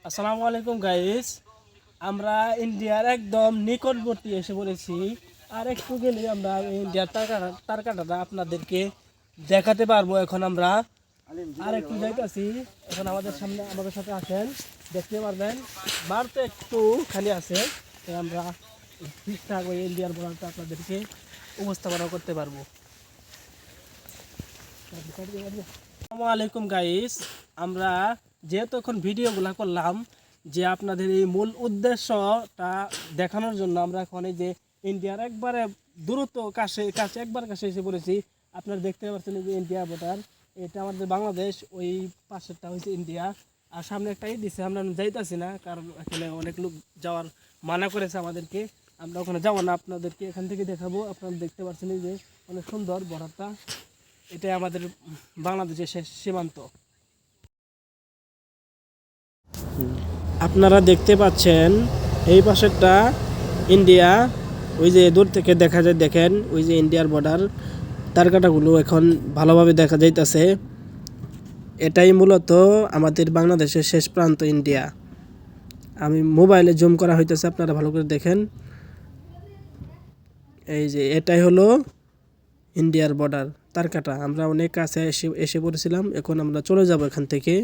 আসসালামু আলাইকুম গাইস। আমরা ইন্ডিয়ার একদম নিকটবর্তী এসে পড়েছি। আর একটু গেলে আমরা ইন্ডিয়ার তারকাটা আপনাদেরকে দেখাতে পারবো। এখন আমরা আর একটু যাইতেছি। এখন আমাদের সামনে আমাদের সাথে আসেন, দেখতে পারবেন। বার তো একটু খালি আছে, তাই আমরা ঠিকঠাক ওই ইন্ডিয়ার বর্ডারটা আপনাদেরকে উপস্থাপনা করতে পারবো। আসসালামু আলাইকুম গাইস। আমরা যেহেতু এখন ভিডিওগুলো করলাম, যে আপনাদের এই মূল উদ্দেশ্যটা দেখানোর জন্য আমরা এখন এই যে ইন্ডিয়ার একবারে দ্রুত কাছে কাছে একবার কাছে এসে পড়েছি। আপনারা দেখতে পাচ্ছেন এই যে ইন্ডিয়া বর্ডার, এটা আমাদের বাংলাদেশ, ওই পাশেরটা হচ্ছে ইন্ডিয়া। আর সামনে একটাই দিছে, আমরা যাইতেছি না, কারণ এখানে অনেক লোক যাওয়ার মানা করেছে আমাদেরকে। আমরা ওখানে যাবো না, আপনাদেরকে এখান থেকে দেখাবো। আপনারা দেখতে পাচ্ছেন এই যে অনেক সুন্দর বর্ডারটা, এটাই আমাদের বাংলাদেশের শেষ সীমান্ত। আপনারা দেখতে পাচ্ছেন এই পাশেরটা ইন্ডিয়া, ওই যে দূর থেকে দেখা যায়, দেখেন ওই যে ইন্ডিয়ার বর্ডার, তারকাটাগুলো এখন ভালোভাবে দেখা যাইতেছে। এটাই মূলত আমাদের বাংলাদেশের শেষ প্রান্ত ইন্ডিয়া। আমি মোবাইলে জুম করা হইতেছে, আপনারা ভালো করে দেখেন। এই যে এটাই হলো ইন্ডিয়ার বর্ডার তারকাটা। আমরা অনেক কাছে এসে পড়েছিলাম, এখন আমরা চলে যাব এখান থেকে।